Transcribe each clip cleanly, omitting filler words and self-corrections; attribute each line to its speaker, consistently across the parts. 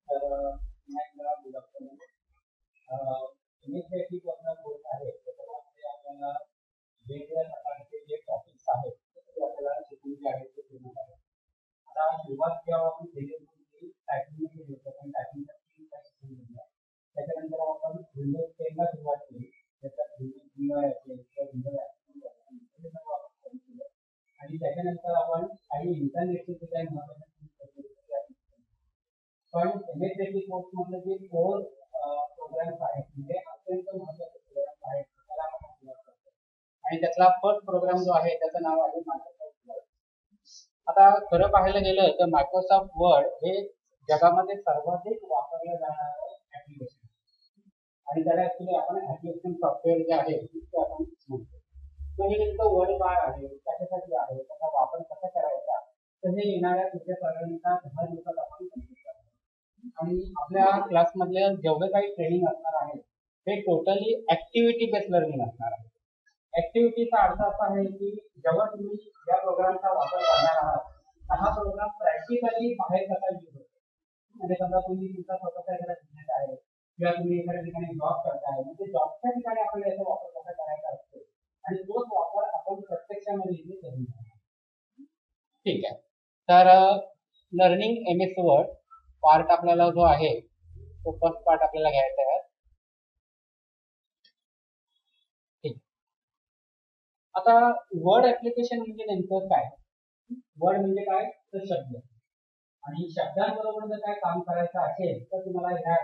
Speaker 1: तर पुन्हा good afternoon. Initiative वरचा कोर्स आहे त्याच्यामध्ये आपल्याला वेगवेगळ्या प्रकारचे जे टॉपिक्स आहेत ते आपल्याला शिकवले आहेत ते पूर्ण आहे. आता सुरुवात जेव्हा आपण केली होती टायपिंग केली होती पण टायपिंगचा तीन टाईप केली आहे. त्याच्यानंतर आपण विंडोज 10 ला सुरुवात केली. त्याच्यात विंडोज 10 असेल किंवा विंडोज हे सर्व आपण केलं आणि त्याच्यानंतर आपण काही इंटरनेटचे जे काही महत्त्वाचे पण एमएसएससी कोर्स मधले जे कोर प्रोग्राम्स आहेत म्हणजे अत्यंत महत्त्वाचे प्रोग्राम्स आहेत त्याला आपण सुरुवात करतो आणि त्यातला फर्स्ट प्रोग्राम जो आहे त्याचं नाव आहे मायक्रोसॉफ्ट वर्ड. आता खरं पाहायला गेलं तर मायक्रोसॉफ्ट वर्ड हे जगामध्ये सर्वाधिक वापरलं जाणारं ऍप्लिकेशन आणि त्याला ऍक्च्युली आपण ऍप्लिकेशन सॉफ्टवेअर जे आहे ते आपण म्हणतो. तर हे नेमकं वर्ड काय आहे, कशासाठी आहे, त्याचा वापर कसा करायचा, तर हे येणाऱ्या पुढच्या साधारणतः 10 दिवसात आपण आणि आपल्या क्लासमधले जेवढे काही ट्रेनिंग असणार आहे ते टोटली ऍक्टिव्हिटी बेस्ड लर्निंग असणार आहे. ऍक्टिव्हिटीचा अर्थ असा आहे की जेव्हा तुम्ही या प्रोग्रामचा वापर करणार आहात हा प्रोग्राम प्रॅक्टिकली बाहेर कसा यूज होतो. म्हणजे समजा तुम्ही तुमचा स्वतःचा एखादा बिझनेस आहे किंवा तुम्ही एखाद्या ठिकाणी जॉब करताय म्हणजे जॉबच्या ठिकाणी आपल्याला याचा वापर कसा करायचा असतो आणि तोच वापर आपण प्रत्यक्षामध्ये करून ठीक आहे. तर learning M S Word part आपल्याला जो आहे तो फर्स्ट पार्ट आपल्याला घ्यायचा आहे. ठीक. आता वर्ड ऍप्लिकेशन म्हणजे नेमकं काय? वर्ड म्हणजे काय तर शब्द आणि शब्दांबरोबर जर काय काम करायचं असेल तर तुम्हाला ह्या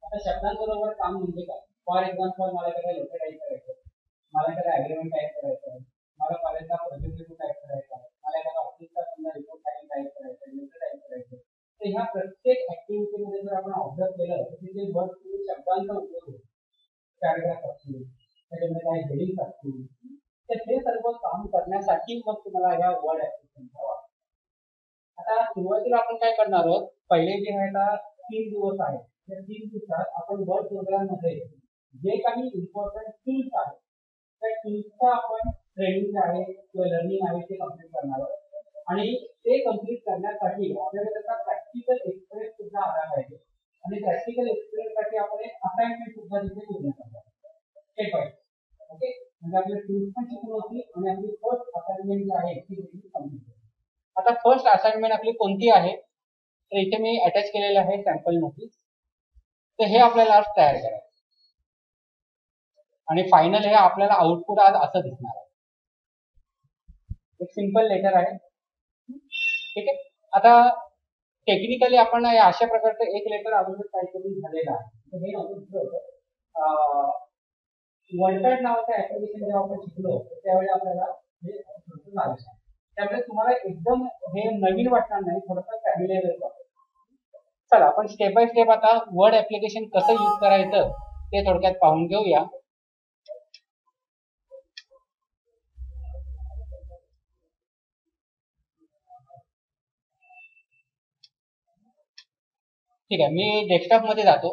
Speaker 1: आता शब्दांबरोबर काम म्हणजे काय? फॉर एक्झाम्पल मला एखादा लेटर टाईप करायचं, मला एखादा अग्रीमेंट टाईप करायचं आहे, मला कॉलेजचा प्रोजेक्ट रिपोर्ट टाईप करायचा आहे, मला एखादा ऑफिसचा समजा रिपोर्ट टाईप करायचा आहे, लेटर टाईप करायचं. तर ह्या प्रत्येक ऍक्टिव्हिटीमध्ये जर आपण ऑब्झर्व केलं तर तिथे वर्ड शब्दांचा उपयोग होतो. पॅराग्राफ असतील त्याच्यामध्ये काही हेडिंग्स असतील तर हे सर्व काम करण्यासाठी मग तुम्हाला ह्या वर्ड ऍप्लिकेशनचा वापर. आता सुरुवातीला आपण काय करणार आहोत, पहिले जे आहे का 3 दिवस आहेत त्या 3 दिवसात आपण वर्ड प्रोग्राम मध्ये जे काही इम्पॉर्टंट टूल्स आहेत त्या टूल्सचा आपण ट्रेनिंग आहे किंवा लर्निंग आहे ते कम्प्लीट करणार आहोत आणि ते कम्प्लीट करण्यासाठी आपल्याला त्याचा प्रॅक्टिकल एक्सपिरियन्स सुद्धा आला पाहिजे आणि प्रॅक्टिकल एक्सपिरियन्स साठी आपण एक असाइनमेंट सुद्धा तिथे पूर्ण करणार स्टेप बाय स्टेप. ओके, म्हणजे आपले टूल्स पण शिकून होती आणि आपली फर्स्ट असाइनमेंट जी आहे ती कम्प्लीट. आता फर्स्ट असाइनमेंट आपली कोणती आहे तर इथे मी अटॅच केलेलं आहे सॅम्पल नोटीस. तर हे आपल्याला आज तयार करायचं आणि फायनल हे आपल्याला आउटपुट आज असं दिसणार आहे. एक सिंपल लेटर आहे. ठीक आहे. आता टेक्निकली आपण अशा प्रकारचं एक लेटर अगोदर काहीतरी झालेलं आहे. तर हे होतं वर्डपॅड नावाचं ऍप्लिकेशन जेव्हा आपण शिकलो त्यावेळी आपल्याला हे झालं. त्यामुळे तुम्हाला एकदम हे नवीन वाटणार नाही, थोडंसं फॅमिलियर वाटतं. चला आपण स्टेप बाय स्टेप आता वर्ड ऍप्लिकेशन कसं यूज करायचं ते थोडक्यात पाहून घेऊया. ठीक आहे, मी डेस्कटॉप मध्ये जातो.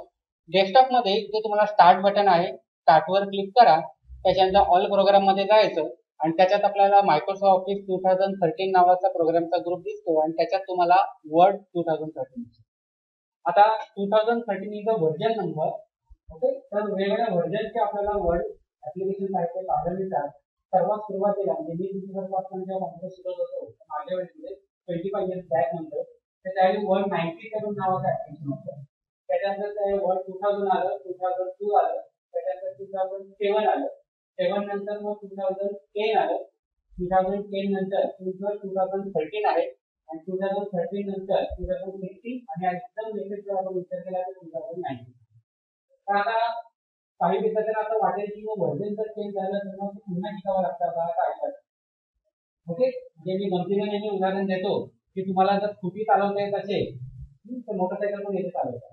Speaker 1: डेस्कटॉप मध्ये जे तुम्हाला स्टार्ट बटन आहे स्टार्टवर क्लिक करा, त्याच्यानंतर ऑल प्रोग्राम मध्ये जायचं आणि त्याच्यात आपल्याला मायक्रोसॉफ्ट ऑफिस 2013 नावाचा प्रोग्रामचा ग्रुप दिसतो आणि त्याच्यात तुम्हाला वर्ड 2013. आता 2013 is a version number. Okay, तर वेगवेगळ्या व्हर्जनचे आपल्याला वर्ड ऍप्लिकेशन आहेत ते पाहायला मिळतात. सर्वात सुरुवातीला म्हणजे मी तुमच्यापासून जेव्हा कॉम्प्युटर शिकत होतो माझ्या वेळेस 25 इयर्स बॅक नंतर त्याच्यावेळी वर्ड 97 नावाचं ऍप्लिकेशन होतं. त्याच्यानंतर ते वर्ड 2000 आलं, 2002 आलं, त्याच्यानंतर 2007 आलं, 7 नंतर मग 2010 आलं, 2010 नंतर 2013 आहे आणि 2013 नंतर 2016 आणि एकदम लेटेस्ट जर आपण विचार केला तर 2019. तर आता काही विद्यार्थ्यांना असं वाटेल की व्हर्जन जर चेंज झालं तर मग पुन्हा शिकावं लागतं का काय करतात. ओके, म्हणजे मी गमतीने नेहमी उदाहरण देतो की तुम्हाला जर स्कूटी चालवता येत असेल तर मोटरसायकल पण येते चालवता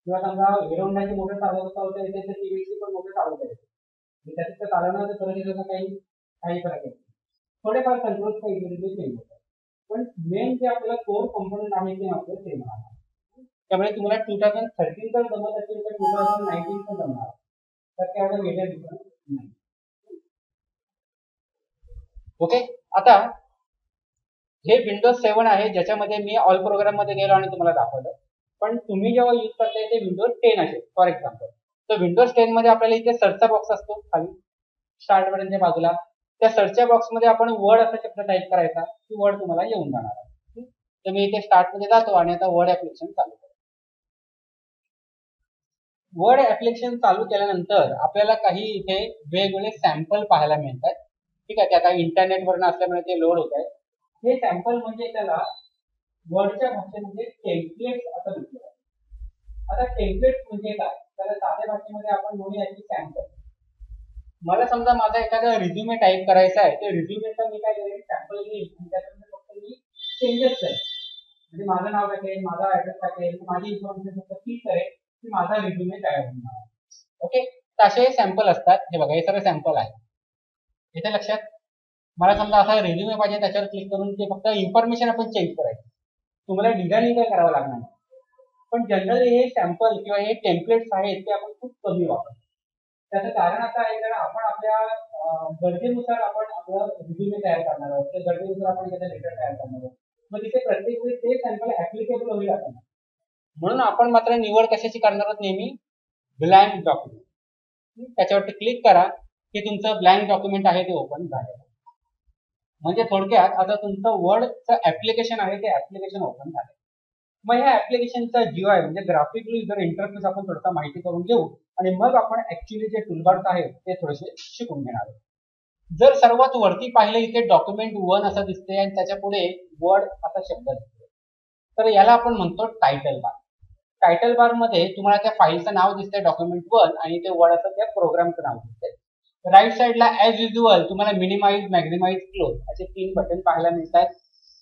Speaker 1: किंवा समजा हिरोंडाची मोटर चालवता येते तर टीव्हीची पण मोटर चालवता येते. त्याच्यात चालवण्याचं फरक येतो काही फरक येतो. थोडेफार कंट्रोल काही चेंज होतात पण मेन जे आपल्याला कोर कंपोनंट आहे ते आपलं सेम आहे. त्यामुळे तुम्हाला 2013 जर जमत असेल तर 2019 पण जमणार तर तेवढं मेजर डिफरन्स नाही. ओके, आता हे विंडोज 7 आहे, ज्याच्यामध्ये मी ऑल प्रोग्राम मध्ये गेलो आणि तुम्हाला दाखवलं. पण तुम्ही जेव्हा यूज करताय ते विंडोज 10 असेल फॉर एक्झाम्पल. तर विंडोज 10 मध्ये आपल्याला इथे सर्चचा बॉक्स असतो खाली स्टार्ट बटनच्या बाजूला. त्या सर्चच्या बॉक्समध्ये आपण वर्ड असा शब्द टाईप करायचा की वर्ड तुम्हाला येऊन जाणार आहे. तर मी इथे स्टार्ट मध्ये जातो आणि आता वर्ड ऍप्लिकेशन चालू करतो. वर्ड ऍप्लिकेशन चालू केल्यानंतर आपल्याला काही इथे वेगवेगळे सॅम्पल पाहायला मिळतात. ठीक आहे, ते आता इंटरनेटवर असल्यामुळे ते लोड होत आहे. हे सॅम्पल म्हणजे त्याला वर्डच्या भाषेमध्ये टेम्पलेट असं म्हटलं जातं. आता टेम्पलेट म्हणजे काय, तर साध्या भाषेमध्ये आपण म्हणूया की सॅम्पल. मला समजा माझा एखादा रिझ्युमे टाईप करायचा आहे, ते रिझ्युमेचा मी काय करेन, सॅम्पल घेईन आणि त्याच्यामध्ये फक्त मी चेंजेस करेन. म्हणजे माझं नाव टाकेल, माझा ऍड्रेस टाकेल, माझी इन्फॉर्मेशन फक्त फिल करेन की माझा रिझ्युमे तयार होणार. ओके, तर असे सॅम्पल असतात. हे बघा, हे सगळे सॅम्पल आहे. इथे लक्षात, मला समजा असा रिझ्युमे पाहिजे, त्याच्यावर क्लिक करून ते फक्त इन्फॉर्मेशन आपण चेंज करायचं. तुम्हाला डिझाईनिंग काय करावं लागणार नाही. पण जनरली हे सॅम्पल किंवा हे टेम्पलेट्स आहेत ते आपण खूप कमी वापरतो. त्याचं कारण असं आहे कारण आपण आपल्या गरजेनुसार आपण आपलं रिझ्युमे तयार करणार आहोत, त्या गरजेनुसार आपण त्याचा लेटर तयार करणार आहोत. मग तिथे प्रत्येक वेळी ते सॅम्पल ऍप्लिकेबल होईल आपण. म्हणून आपण मात्र निवड कशाची करणार आहोत, नेहमी ब्लँक डॉक्युमेंट. त्याच्यावरती क्लिक करा की तुमचं ब्लँक डॉक्युमेंट आहे ते ओपन झालं. म्हणजे थोडक्यात आता तुमचं वर्डचं ऍप्लिकेशन आहे ते ऍप्लिकेशन ओपन झालं. मग ह्या ऍप्लिकेशनचा जीआय म्हणजे ग्राफिकल युजर इंटरफेस आपण थोडासा माहिती करून घेऊ आणि मग आपण ऍक्च्युअली जे टूलबार्स आहेत ते थोडेसे शिकून घेणार आहोत. जर सर्वात वरती पाहिलं इथे डॉक्युमेंट 1 असं दिसते आणि त्याच्या पुढे वर्ड असा शब्द दिसतो, तर याला आपण म्हणतो टायटल बार. टायटल बार मध्ये तुम्हाला त्या फाईलचं नाव दिसतंय डॉक्युमेंट 1 आणि ते वर्ड असं त्या प्रोग्रामचं नाव दिसतंय. राईट साईडला ऍज युज्युअल तुम्हाला मिनिमाइज, मॅक्झिमाइज, क्लोज असे 3 बटन पाहायला मिळतात.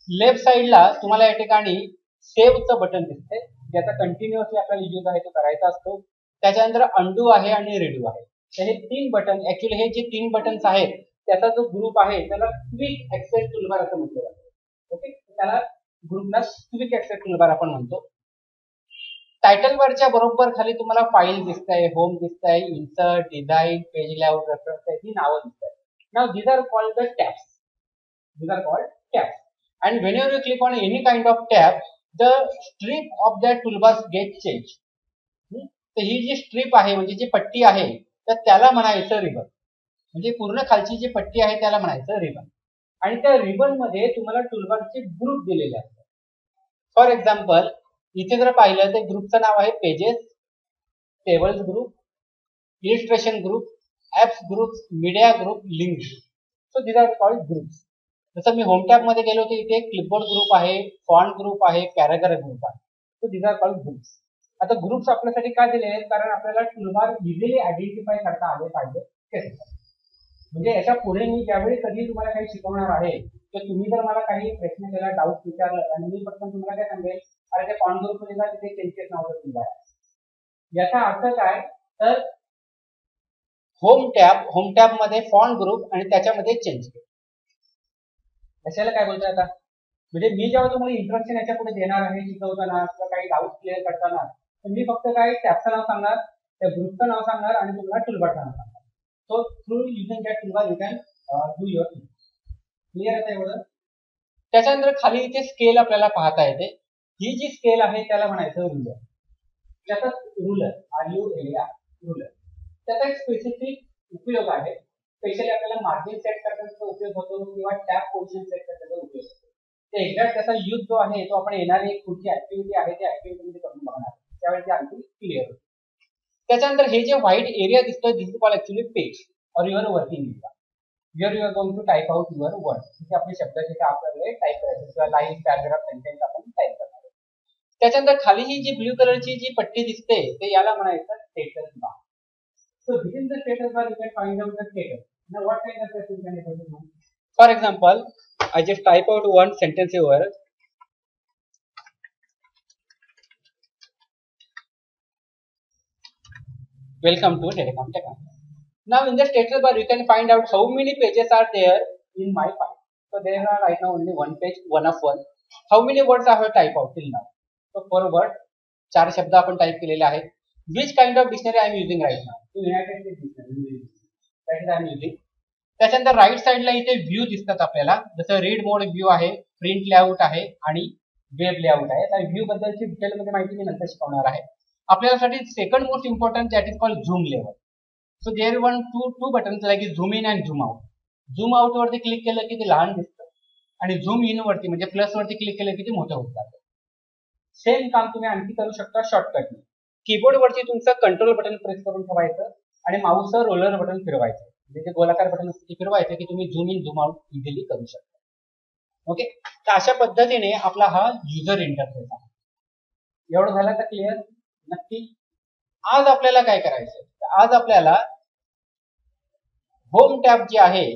Speaker 1: लेफ्ट साईडला तुम्हाला या ठिकाणी सेव्हचं बटन दिसते, ज्याचा कंटिन्युअसली आपल्याला यूज आहे तो करायचा असतो. त्याच्यानंतर अंडू आहे आणि रिडू आहे. तर हे 3 बटन, ऍक्च्युअली हे जे 3 बटन्स आहेत त्याचा जो ग्रुप आहे त्याला क्विक ऍक्सेस टूलबार असं म्हटलं जातं. ओके, त्याला ग्रुपला क्विक ऍक्सेस टूलबार आपण म्हणतो. टायटल बारच्या बरोबर खाली तुम्हाला फाईल दिसतंय, होम दिसतंय, insert, design, page layout, references ही नावं दिसतात. नाव these are called the tabs. These are called tabs. And whenever you click on any kind of tab, the strip of that toolbars get changed. तर ही जी strip आहे म्हणजे जी पट्टी आहे तर त्याला म्हणायचं रिबन. म्हणजे पूर्ण खालची जी पट्टी आहे त्याला म्हणायचं रिबन. आणि त्या रिबन मध्ये तुम्हाला टूलबारचे ग्रुप दिलेले असतात. फॉर एक्झाम्पल इथे जर पाहिलं तर ग्रुपचं नाव आहे pages, tables group, illustration group, apps group, media group, link group. So these are called groups. जसं मी होम टॅब मध्ये गेलो तर इथे क्लिपबोर्ड ग्रुप आहे, फॉन्ट ग्रुप आहे, पॅराग्राफ ग्रुप आहे. So these are called groups. आता ग्रुप्स आपल्यासाठी काय दिले आहेत, कारण आपल्याला टूलबार इझिली आयडेंटिफाय करता आले पाहिजे. म्हणजे याच्या पुढे मी ज्यावेळी कधी तुम्हाला काही शिकवणार आहे तर तुम्ही जर मला काही प्रश्न केला, डाऊट विचारलं आणि मी पटकन तुम्हाला काय सांगेल, अरे ते फॉन्ट ग्रुप मध्ये जा, तिथे चेंजेस नावाचं टूलबार आहे. याचा अर्थ काय, तर होम टॅब मध्ये फॉन्ट ग्रुप आणि त्याच्यामध्ये चेंज केलं. कशाला काय बोलतोय आता, म्हणजे मी जेव्हा तुम्हाला इंट्रोडक्शन याच्या पुढे देणार आहे शिकवताना किंवा काही डाऊट क्लिअर करताना, तर मी फक्त काय टॅबचं नाव सांगणार, त्या ग्रुपचं नाव सांगणार आणि तुम्हाला टूलबारचं नाव सांगणार. So through using that toolbar you can do your thing. Clear आहे एवढं. त्याच्यानंतर खाली इथे स्केल आपल्याला पाहता येते. ही जी स्केल आहे त्याला म्हणायचं रुलर. त्याचा रुलर RULR रुलर. त्याचा एक स्पेसिफिक उपयोग आहे. स्पेशली आपल्याला मार्जिन सेट करण्याचा उपयोग होतो किंवा टॅब पोझिशन सेट करण्याचा उपयोग होतो. ते एक्झॅक्ट त्याचा यूज जो आहे तो आपण येणारी एक पुढची ऍक्टिव्हिटी आहे त्या ऍक्टिव्हिटीमध्ये करून बघणार, त्यावेळी ते आणखी क्लिअर होईल. त्याच्यानंतर हे जे व्हाईट एरिया दिसतोय this is called actually page or your working area. Here you are going to type out your word. तिथे आपले शब्द जिथे आपल्याला टाईप करायचे किंवा लाईन, पॅराग्राफ, सेंटेन्स आपण टाईप करणार आहोत. त्याच्यानंतर खाली ही जी ब्ल्यू कलरची जी पट्टी दिसते ते याला म्हणायचं status bar. So within the status bar you can find out the status. Now what kind of status you can able to know? For example, I just type out one sentence here. Welcome to Telecom Technology. Now in the status bar you can find out how many pages are there in my file. So there are right now only one page, one of one. How many words I have typed out till now? So for word 4 शब्द आपण type केलेले आहेत. Which kind of dictionary I am using right now? So United States Dictionary. That is I am using. त्याच्यानंतर right साईडला इथे view दिसतात आपल्याला, जसं रीड मोड व्ह्यू आहे, प्रिंट लेआउट आहे आणि वेब लेआउट आहे. तर व्ह्यू बद्दलची डिटेलमध्ये माहिती मी नंतर शिकवणार आहे. आपल्यासाठी second most important that is called zoom level. So there one two buttons like zoom in and zoom out. Zoom out वरती क्लिक केलं की ते लहान दिसतं आणि झूम इन वरती म्हणजे प्लस वरती क्लिक केलं की ते मोठं होत जातं. सेम काम तुम्ही आणखी करू शकता शॉर्टकटने. कीबोर्ड वरती तुमचं कंट्रोल बटन प्रेस करून ठेवायचं आणि माऊसचं रोलर बटन फिरवायचं, म्हणजे ते गोलाकार बटन असते ते फिरवायचं की तुम्ही zoom in zoom out easily करू शकता. ओके, तर अशा पद्धतीने आपला हा युजर इंटरफेस आहे. एवढं झालं का क्लिअर? नक्की. आज आपल्याला काय करायचं, आज आपल्याला होम टॅब जे आहे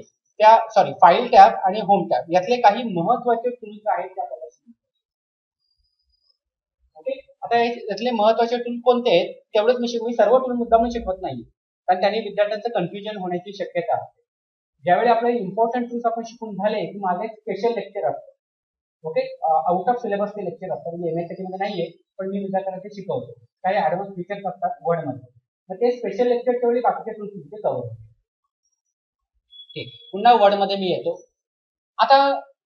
Speaker 1: त्या फाईल टॅब आणि होम टॅब यातले काही महत्वाचे टूल्स आहेत ते आपल्याला शिकायचे. ओके, आता यातले महत्वाचे टूल कोणते आहेत तेवढंच मी सर्व टूल मुद्दाम शिकवत नाही, कारण त्याने विद्यार्थ्यांचं कन्फ्युजन होण्याची शक्यता आहे. ज्यावेळी आपले इम्पॉर्टंट टूल्स आपण शिकून झाले की माझं एक स्पेशल लेक्चर असतं. ओके, आउट ऑफ सिलेबसचे लेक्चर असतात, म्हणजे MSc मध्ये नाहीये, पण मी विद्यार्थ्यांना ते शिकवतो. काही ऍडव्हान्स फीचर्स असतात वर्ड मध्ये, तर ते स्पेशल लेक्चरच्या वेळी बाकीचे टूल्स तुमचे कव्हर होतात. ठीक, पुन्हा वर्ड मध्ये मी येतो. आता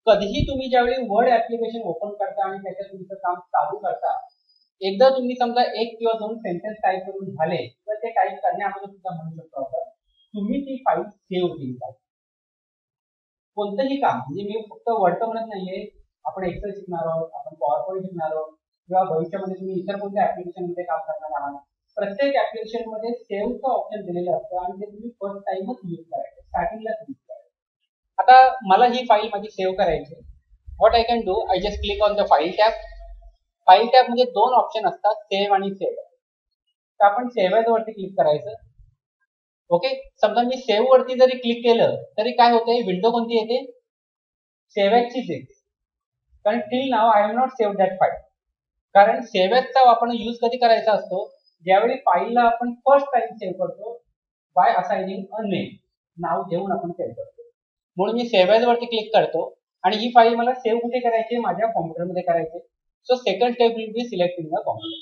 Speaker 1: कधीही तुम्ही ज्यावेळी वर्ड ऍप्लिकेशन ओपन करता आणि त्याच्यात तुमचं काम चालू करता, एकदा तुम्ही समजा 1 किंवा 2 सेंटेन्स टाईप करून झाले तर ते टाईप करण्याअगोदर सुद्धा म्हणू शकतो आपण तुम्ही ती फाईल सेव्ह केली पाहिजे. कोणतंही काम, म्हणजे मी फक्त वर्ड म्हणत नाहीये, आपण एक्सेल शिकणार आहोत, आपण पॉवर पॉईंट शिकणार आहोत, किंवा भविष्यामध्ये तुम्ही इतर कोणत्या ऍप्लिकेशन मध्ये काम करणार आहात, प्रत्येक ऍप्लिकेशन मध्ये सेव्हचं ऑप्शन दिलेलं असतं आणि ते तुम्ही फर्स्ट टाइमच यूज करायचं, स्टार्टिंगलाच यूज करायचं. आता मला ही फाईल माझी सेव्ह करायची. What I can do, I just click on the file tab. File tab मध्ये 2 ऑप्शन असतात, सेव्ह आणि सेव्ह. तर आपण सेव्ह वरती क्लिक करायचं. ओके, समजा मी सेव्ह वरती जरी क्लिक केलं तरी काय होतंय, विंडो कोणती येते, सेव्ह ॲजचीच येते. कारण till now I have not save that file. कारण सेव्ह ॲजचा आपण यूज कधी करायचा असतो, ज्यावेळी फाईलला आपण फर्स्ट टाइम सेव्ह करतो बाय असाइनिंग अ नेम, नाव देऊन आपण सेव्ह करतो. म्हणून मी सेव्ह ॲज वरती क्लिक करतो आणि ही फाईल मला सेव्ह कुठे करायची, माझ्या कॉम्प्युटरमध्ये करायची. So second step will be selecting the computer.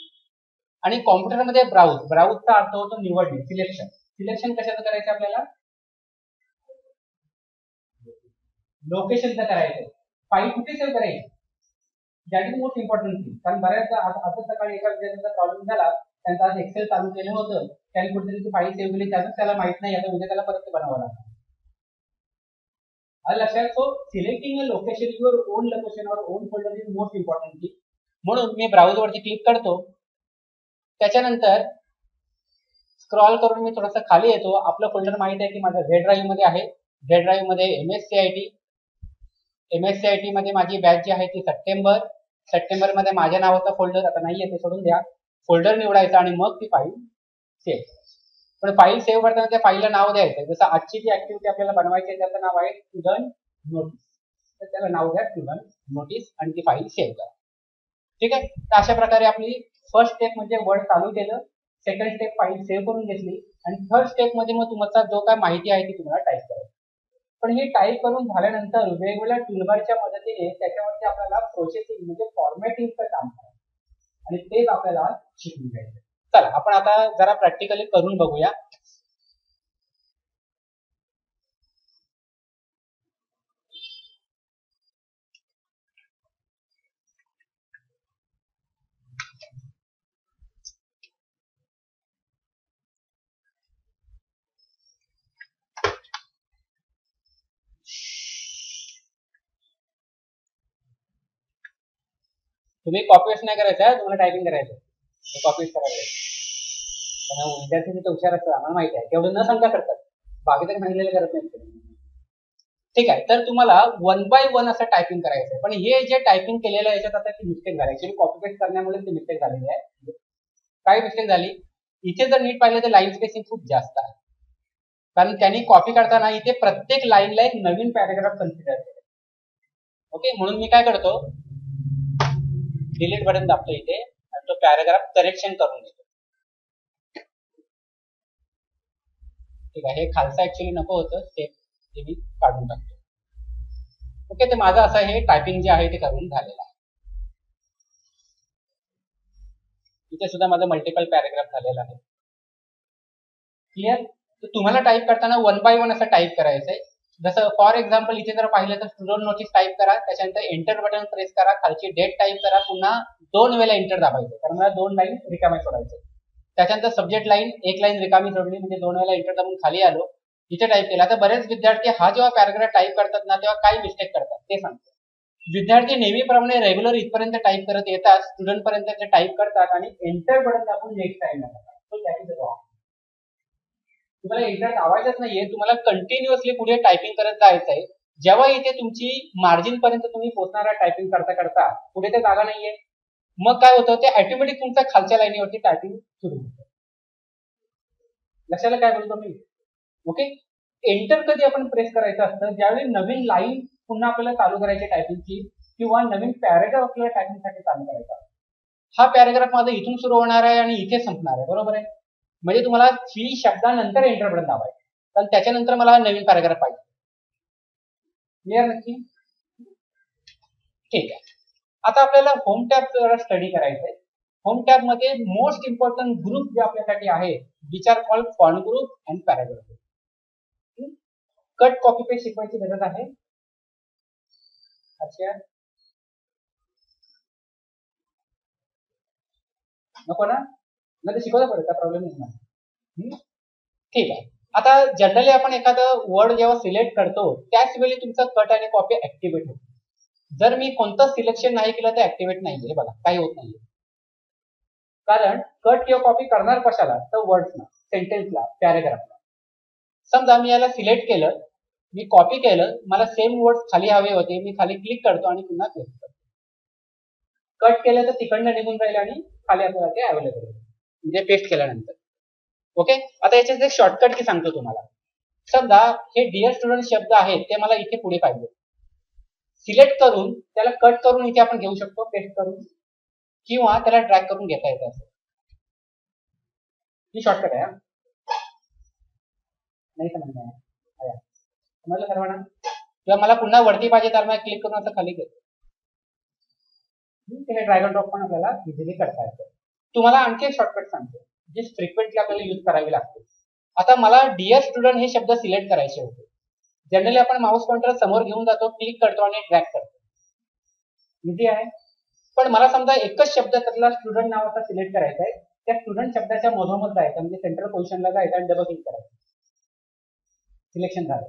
Speaker 1: आणि कॉम्प्युटरमध्ये ब्राउजचा अर्थ होतो निवडणे, सिलेक्शन. सिलेक्शन कशाचं करायचं आपल्याला, लोकेशनचं करायचं. फाईल कुठे सेव्ह करायची, that is most important thing. कारण बऱ्याचदा आता सकाळी एका विद्यार्थ्यांचा प्रॉब्लेम झाला, त्यांचा आज एक्सेल चालू केलं होतं, त्याने कुठेतरी ती फाईल सेव्ह केली, त्याला माहित नाही, आता उद्या त्याला परत ते बनावं लागतं. लक्षात. So selecting a location, your own location or own folder is most important thing. म्हणून मी ब्राउझ वरती क्लिक करतो. त्याच्यानंतर स्क्रॉल करून मी थोडंसं खाली येतो. आपलं फोल्डर माहित आहे की माझं झेड ड्राईव्ह मध्ये आहे. झेड ड्राईव्ह मध्ये MSCIT मध्ये माझी बॅच जी आहे ती सप्टेंबर मध्ये माझ्या नावाचा फोल्डर, आता नाहीये ते सोडून द्या, फोल्डर निवडायचा आणि मग ती फाईल सेव्ह. पण फाईल सेव्ह करताना त्या फाईलला नाव द्यायचं. जसं आजची जी ऍक्टिव्हिटी आपल्याला बनवायची आहे त्याचं नाव आहे स्टुडंट नोटीस, तर त्याला नाव द्या स्टुडंट नोटीस आणि ती फाईल सेव्ह करा. ठीक आहे. तर अशा प्रकारे आपली फर्स्ट स्टेप म्हणजे वर्ड चालू केलं, सेकंड स्टेप फाईल सेव्ह करून घेतली आणि थर्ड स्टेप मध्ये मग तुमचा जो काय माहिती आहे ती तुम्हाला टाईप करायची. पण हे टाईप करून झाल्यानंतर वेगवेगळ्या टूलबारच्या मदतीने त्याच्यावरती आपल्याला प्रोसेसिंग म्हणजे फॉर्मॅटिंगचं काम करायचं आणि तेच आपल्याला शिकून घ्यायचं. चला आपण आता जरा प्रॅक्टिकली करून बघूया. तुम्ही कॉपी पेस्ट नाही करायचं आहे, तुम्हाला टायपिंग करायचं, कॉपी पेस्ट करायचं. विद्यार्थी तिथे हुशार असतात, आम्हाला माहिती आहे, तेवढं न सांगता करतात, बाकीचं सांगितलेलं करत नाही. ठीक आहे. तर तुम्हाला 1 by 1 असं टायपिंग करायचं आहे. पण हे जे टायपिंग केलेलं आहे याच्यात आता ती मिस्टेक झाली, ऍक्च्युअली कॉपी पेस्ट करण्यामुळे ती मिस्टेक झालेली आहे. काय मिस्टेक झाली, इथे जर नीट पाहिलं तर लाईन स्पेसिंग खूप जास्त आहे, कारण त्यांनी कॉपी करताना इथे प्रत्येक लाईनला एक नवीन पॅराग्राफ कन्सिडर केलं. ओके, म्हणून मी काय करतो, डिलीट बटन दाबतो इथे आणि तो पॅराग्राफ करेक्शन करून घेतो. ठीक आहे. हे खालचं ऍक्च्युअली नको होतं, ते मी काढून टाकतो. ओके, ते माझं असं हे टायपिंग जे आहे ते करून झालेलं आहे. इथे सुद्धा माझं मल्टिपल पॅराग्राफ झालेला आहे. क्लिअर. तर तुम्हाला टाईप करताना 1 by 1 असं टाईप करायचंय. जसं फॉर एक्झाम्पल इथे जर पाहिलं तर स्टुडंट नोटीस टाईप करा, त्याच्यानंतर एंटर बटन प्रेस करा, खालची डेट टाईप करा, पुन्हा 2 वेळा एंटर दाबायचं, कारण मला 2 लाईन रिकाम्या सोडायचे. त्याच्यानंतर सब्जेक्ट लाईन 1 लाईन रिकामी सोडली, म्हणजे 2 वेळा एंटर दाबून खाली आलो, इथे टाईप केला. तर बरेच विद्यार्थी हा जेव्हा पॅराग्राफ टाईप करतात ना, तेव्हा काय मिस्टेक करतात ते सांगतो. विद्यार्थी नेहमीप्रमाणे रेग्युलर इथपर्यंत टाईप करत येतात, स्टुडंट पर्यंत ते टाईप करतात आणि एंटर बटन दाबून नेक्स्ट टाइम करतात. So that is wrong. तुम्हाला एंटर दाबायचंच नाहीये, तुम्हाला कंटिन्युअसली पुढे टायपिंग करत जायचं आहे. जेव्हा इथे तुमची मार्जिन पर्यंत तुम्ही पोहोचणारा टायपिंग करता करता पुढे ते जागा नाहीये, मग काय होतं, ते ऑटोमॅटिक तुमच्या खालच्या लाईनीवरती टायपिंग सुरू होतं. लक्षाला काय बोलतो मी? ओके. एंटर कधी आपण प्रेस करायचं असतं, ज्यावेळी नवीन लाईन पुन्हा आपल्याला चालू करायची टायपिंगची, किंवा नवीन पॅराग्राफ आपल्याला टायपिंगसाठी चालू करायचा. हा पॅराग्राफ माझा इथून सुरू होणार आहे आणि इथे संपणार आहे, बरोबर आहे. म्हणजे तुम्हाला 3 शब्दानंतर एंटर बटन दाबायचं, कारण त्याच्यानंतर मला नवीन पॅराग्राफ पाहिजे. क्लिअर नक्की? ठीक आहे. आता आपल्याला होम टॅब जरा स्टडी करायचंय. होम टॅब मध्ये मोस्ट इम्पॉर्टंट ग्रुप जे आपल्यासाठी आहे, which are called font group and paragraph. Cut copy paste शिकवायची गरज आहे? अच्छा, नको ना? नाही शिकवलं पडेल, काय प्रॉब्लेम नाही. ठीक आहे. आता जनरली आपण एखादं वर्ड जेव्हा सिलेक्ट करतो त्याच वेळी तुमचा कट आणि कॉपी ऍक्टिव्हेट होतो. जर मी कोणतं सिलेक्शन नाही केलं तर ऍक्टिव्हेट नाहीये, बघा काही होत नाहीये. कारण कट किंवा कॉपी करणार कशाला, तर वर्ड्सला, सेंटेन्सला, पॅराग्राफला. समजा मी याला सिलेक्ट केलं, मी कॉपी केलं, मला सेम वर्ड खाली हवे होते, मी खाली क्लिक करतो आणि पुन्हा पेस्ट करतो. कट केलं तर तिकडनं निघून जाईल आणि खाली आपल्याला ते अवेलेबल होईल, म्हणजे पेस्ट केल्यानंतर. ओके. आता याच्यात एक शॉर्टकट की सांगतो तुम्हाला. समजा हे डिअर स्टुडंट शब्द आहेत, ते मला इथे पुढे पाहिजे. सिलेक्ट करून त्याला कट करून इथे आपण घेऊ शकतो, पेस्ट करून, किंवा त्याला ड्रॅग करून घेता येतं. असं ही शॉर्टकट आहे. नाही समजलं सर्वांना? किंवा मला पुन्हा वरती पाहिजे तर मला क्लिक करून असं खाली घेतो. हे ड्रॅग अँड ड्रॉप पण आपल्याला इझिली करता येतं. तुम्हाला आणखी एक शॉर्टकट सांगतो, जे फ्रिक्वेंटली आपल्याला यूज करावी लागते. आता मला डिअर स्टुडंट हे शब्द सिलेक्ट करायचे होते. जनरली आपण माउस पॉइंटर समोर घेऊन जातो, क्लिक करतो आणि ड्रॅग करतो. इझी आहे. पण मला समजा एकच शब्द त्यातला स्टुडंट नावाचा सिलेक्ट करायचा आहे, त्या स्टुडंट शब्दाच्या मधोमध जायचं, म्हणजे सेंट्रल पोझिशनला जायचं आणि डबल क्लिक करायचं. सिलेक्शन झालं.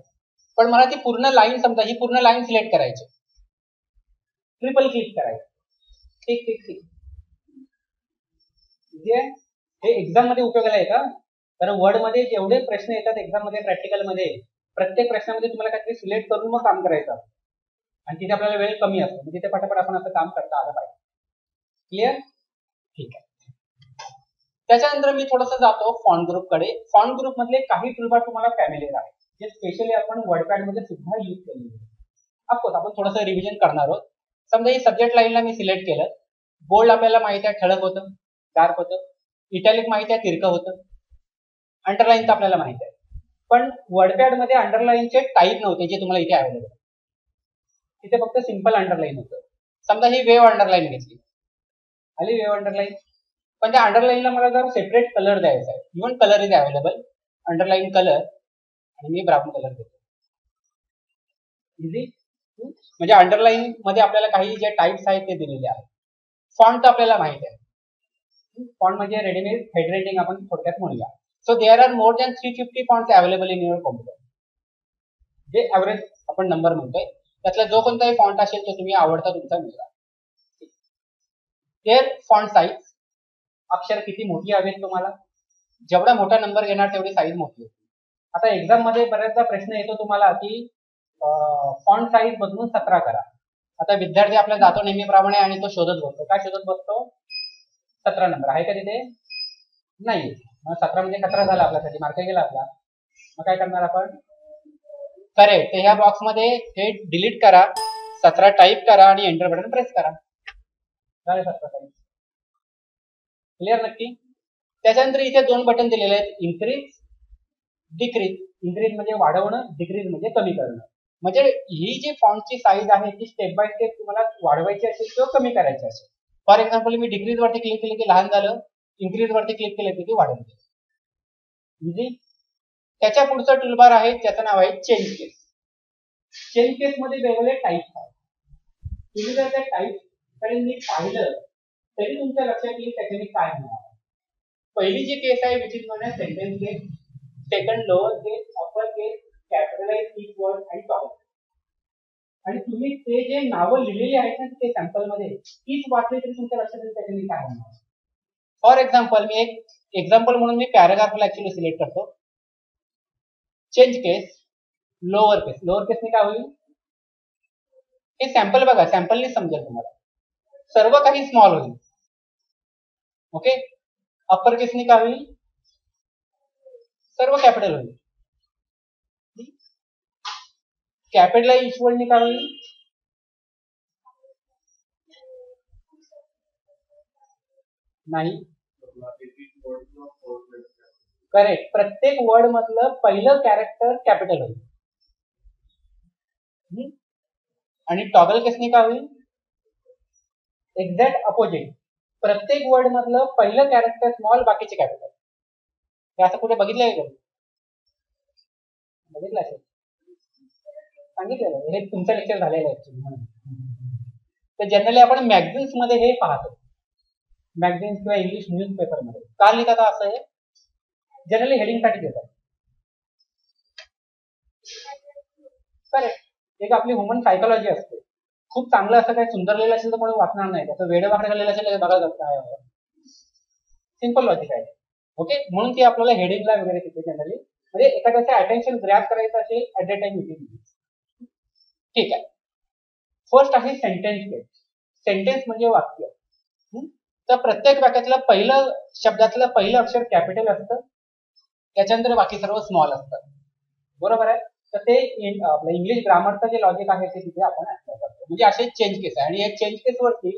Speaker 1: पण मला ती पूर्ण लाईन, समजा ही पूर्ण लाईन सिलेक्ट करायची, ट्रिपल क्लिक करायचं. ठीक ठीक ठीक. हे एक्झाम मध्ये उपयोगाला आहे का? कारण वर्ड मध्ये जेवढे प्रश्न येतात एक्झाम मध्ये, प्रॅक्टिकल मध्ये, प्रत्येक प्रश्नामध्ये तुम्हाला काहीतरी सिलेक्ट करून मग काम करायचं, आणि तिथे आपल्याला वेळ कमी असतो, म्हणजे तिथे पटापट आपण असं काम करता आलं पाहिजे. क्लिअर? ठीक आहे. त्याच्यानंतर मी थोडंसं जातो फॉन्ट ग्रुप कडे. फॉन्ट ग्रुप मधले काही टूलबार तुम्हाला फॅमिलियर आहे, जे स्पेशली आपण वर्डपॅड मध्ये सुद्धा यूज केलेले आहे. ऑफकोर्स आपण थोडंसं रिव्हिजन करणार आहोत. समजा ही सब्जेक्ट लाईनला मी सिलेक्ट केलं. बोल्ड आपल्याला माहिती आहे ठळक होतं, डार्क होतं. इटॅलिक माहिती आहे तिरकं होतं. अंडरलाईन तर आपल्याला माहिती आहे. पण वर्डपॅड मध्ये अंडरलाईनचे टाईप नव्हते जे तुम्हाला इथे अवेलेबल. तिथे फक्त सिंपल अंडरलाईन होतं. समजा ही वेव अंडरलाईन घेतली, आली वेव अंडरलाईन. पण त्या अंडरलाईनला मला जर सेपरेट कलर द्यायचा आहे, even colour is available, underline colour, आणि मी ब्राऊन कलर देतो. इझी. म्हणजे अंडरलाईन मध्ये आपल्याला काही जे टाइप्स आहेत ते दिलेले आहेत. फॉन्ट आपल्याला माहिती आहे. फॉन्ट म्हणजे रेडीमेड हेड रेटिंग आपण थोडक्यात म्हणूया. So there are more than 350 fonts available in your computer. जे ऍव्हरेज आपण नंबर म्हणतोय, त्यातला जो कोणताही फॉन्ट असेल तो तुम्ही आवडता तुमचा निवडा. देअर फॉन्ट साईज, अक्षर किती मोठी हवेत तुम्हाला, जेवढा मोठा नंबर घेणार तेवढी साईज मोठी होती. आता एक्झाम मध्ये बऱ्याचदा प्रश्न येतो तुम्हाला की फॉन्ट साईज बदलून 17 करा. आता विद्यार्थी आपल्या जातो नेहमीप्रमाणे आणि तो शोधत बसतो. काय शोधत बसतो? 17 नंबर आहे का तिथे? नाही. मग 17 म्हणजे कचरा झाला आपल्यासाठी, मार्क गेला आपला. मग काय करणार आपण? करेक्ट. तर ह्या बॉक्स मध्ये हे डिलीट करा, 17 टाईप करा आणि एंटर बटन प्रेस करा. झाले 17 टाईप. क्लिअर नक्की? त्याच्यानंतर इथे 2 बटन दिलेले आहेत, इन्क्रीज, डिक्रीज. इन्क्रीज म्हणजे वाढवणं, डिक्रीज म्हणजे कमी करणं. म्हणजे ही जी फॉन्टची साईज आहे ती स्टेप बाय स्टेप तुम्हाला वाढवायची असेल किंवा कमी करायची असेल. फॉर एक्झाम्पल मी डिक्रीज वरती क्लिक केलं की लहान झालं, इन्क्रीज वरती क्लिक केलं की वाढवलं. इझी. त्याच्या पुढचं टूलबार आहे, त्याचं नाव आहे चेंज केस. चेंज केस मध्ये वेगवेगळे टाईप आहेत. तुम्ही जर त्या टाईप कडे मी पाहिलं तरी तुमच्या लक्षात येईल त्याच्याने काय होणार. पहिली जी केस आहे which is known as sentence case, second lower case, upper case, capitalise each word आणि टॉप. आणि तुम्ही ते जे नावं लिहिलेली आहेत ना ते सॅम्पल मध्ये तीच वाचली तरी तुमच्या लक्षात येईल त्याच्याने काय होणार. फॉर एक्झाम्पल मी एक एक्झाम्पल म्हणून मी पॅराग्राफला ऍक्च्युअली सिलेक्ट करतो. चेंज केस लोअर केसने काय होईल हे सॅम्पल बघा, सॅम्पलने समजेल तुम्हाला. सर्व काही स्मॉल होईल. ओके. अपर केसने काय होईल सर्व कॅपिटल होईल. कॅपिटलाइज ईच वर्डने काय होईल नाही. करेक्ट. प्रत्येक वर्ड मधलं पहिलं कॅरेक्टर कॅपिटल होईल. आणि टॉगल केसने काय होईल एक्झॅक्ट अपोजिट. प्रत्येक वर्ड मधलं पहिलं कॅरेक्टर स्मॉल बाकीचे कॅपिटल. हे असं कुठे बघितलंय का? बघितलं असेल, सांगितलेलं हे तुमचं लेक्चर झालेलं आहे. तर जनरली आपण मॅगझिन्स मध्ये हे पाहतो, मॅगझिन्स किंवा इंग्लिश न्यूजपेपर मध्ये का लिहितात असं आहे जनरली हेडिंग साठी देतात. करेक्ट. एक आपली ह्युमन सायकोलॉजी असते. खूप चांगलं असं काही सुंदर लिहिलं असेल तर कोणी वाचणार नाही. त्याचं वेडेवाकडे लिहिलं असेल बघा काय सिंपल लॉजिक आहे. ओके. म्हणून ती आपल्याला हेडिंगला वगैरे तिथे जनरली म्हणजे एखाद्याचं अटेन्शन ग्रॅब करायचं असेल ऍट द टाइम मीटिंग. ठीक आहे. फर्स्ट आहे सेंटेन्स केस. सेंटेन्स म्हणजे वाक्य. तर प्रत्येक वाक्यातलं पहिलं शब्दातलं पहिलं अक्षर कॅपिटल असतं, त्याच्यानंतर बाकी सर्व स्मॉल असतात. बरोबर आहे. तर ते आपलं इंग्लिश ग्रामरचं जे लॉजिक आहे ते तिथे आपण अप्लाय करतो. म्हणजे असे चेंज केस आहे. आणि या चेंज केस वरती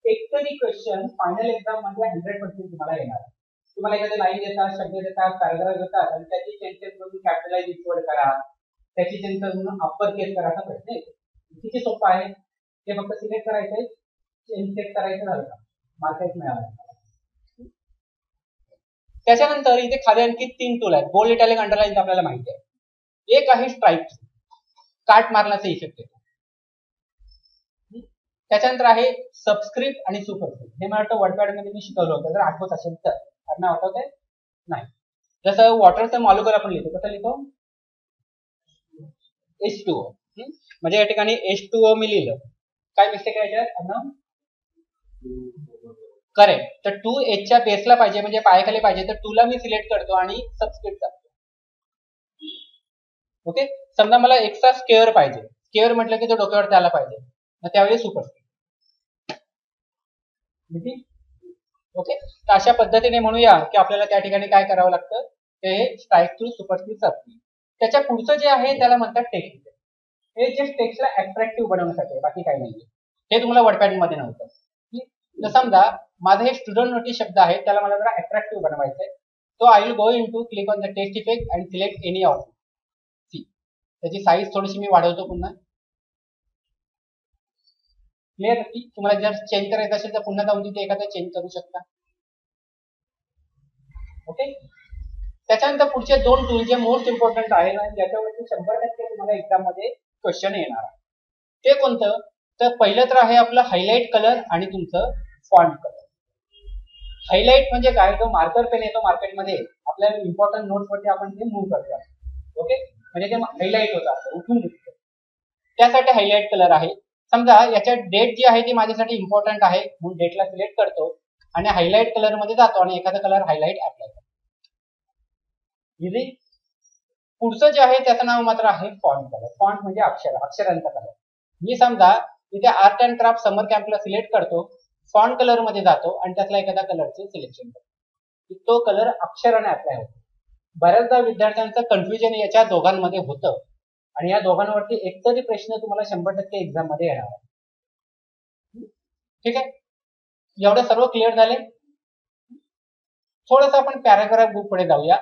Speaker 1: एकतरी क्वेश्चन फायनल एक्झाम मध्ये 100% तुम्हाला येणार. तुम्हाला एखादी लाईन देतात, शब्द देतात, पॅराग्राफ देतात आणि त्याची चेंजेस करून कॅपिटलाइज ईच वर्ड करा, त्याची चेंजेस करून अप्पर केस करा असा प्रश्न येतो. किती सोपं आहे. ते फक्त सिलेक्ट करायचंय, चेंज केस करायचं झालं का मार्केट मिळालं. त्याच्यानंतर इथे खाली आणखी 3 टूल आहेत. बोल्ड, इटॅलिक, अंडरलाईन आपल्याला माहिती आहे. एक आहे स्ट्राईक, काट मारण्याचा इफेक्ट येतो. त्याच्यानंतर आहे सबस्क्रिप्ट आणि सुपरस्क्रिप्ट. हे मला वाटतं वर्डपॅड मध्ये मी शिकवलं होतं, जर आठवत असेल तर. त्यांना आठवत आहे नाही. जसं वॉटरचं मॉलिक्युल आपण लिहितो, कसं लिहितो H2O. म्हणजे या ठिकाणी H2O मी लिहिलं, काय मिस्टेक आहे याच्यात. करेक्ट. तर 2H च्या बेसला पाहिजे म्हणजे पायाखाली पाहिजे, तर 2 ला मी सिलेक्ट करतो आणि सबस्क्रिप्ट करतो. ओके. समजा मला एक्सचा स्क्वेअर पाहिजे, स्क्वेअर म्हटलं की तो डोक्यावर आला पाहिजे, मग त्यावेळी सुपरस्क्रिप्ट. ओके. तर अशा पद्धतीने म्हणूया की आपल्याला त्या ठिकाणी काय करावं लागतं ते स्ट्राईक थ्रू, सुपरस्क्रिप्ट, सबस्क्रिप्ट. त्याच्या पुढचं जे आहे त्याला म्हणतात टेक्स्ट. हे जे टेक्स्टला अट्रॅक्टिव्ह बनवण्यासाठी, बाकी काही नाही. हे तुम्हाला वर्डपॅड मध्ये नव्हतं. तर समजा माझं हे स्टुडंट नोटीस शब्द आहे, त्याला मला जरा अट्रॅक्टिव्ह बनवायचं आहे. तो I will go into click on the text effect and select any of. त्याची साईज थोडीशी मी वाढवतो पुन्हा. क्लिअर की तुम्हाला जर चेंज करायचं असेल तर पुन्हा जाऊन तिथे एखादा चेंज करू शकता. ओके. त्याच्यानंतर पुढचे 2 टूल जे मोस्ट इम्पॉर्टंट आहे आणि ज्याच्यावरती 100% तुम्हाला एक्झाम मध्ये क्वेश्चन येणार आहे ते कोणतं. तर पहिलं तर आहे आपलं हायलाइट कलर आणि तुमचं फॉन्ट कलर. हायलाइट म्हणजे काय, जो मार्कर पेन येतो मार्केटमध्ये आपल्या इम्पॉर्टंट नोट्स वरती आपण ते मूव्ह करतो. ओके. म्हणजे ते हायलाइट होतं, उठून दिसतं, त्यासाठी हायलाइट कलर आहे. समजा याच्यात डेट जी आहे ती माझ्यासाठी इम्पॉर्टंट आहे म्हणून डेटला सिलेक्ट करतो आणि हायलाइट कलर मध्ये जातो आणि एखादा कलर हायलाइट अप्लाय करतो. इझी. पुढचं जे आहे त्याचं नाव मात्र आहे फॉन्ट कलर. फॉन्ट म्हणजे अक्षरांचा कलर. मी समजा इथे आर्ट अँड क्राफ्ट समर कॅम्पला सिलेक्ट करतो, फॉन्ट कलर मध्ये जातो आणि त्यातला एखादा कलरचे सिलेक्शन करतो, तो कलर अक्षराने अप्लाय होतो. बऱ्याचदा विद्यार्थ्यांचं कन्फ्युजन याच्या दोघांमध्ये होतं आणि या दोघांवरती एकतरी प्रश्न तुम्हाला 100% एक्झाम मध्ये येणार आहे. ठीक आहे. एवढं सर्व क्लिअर झाले. थोडंसं आपण पॅराग्राफ बुक पुढे जाऊया.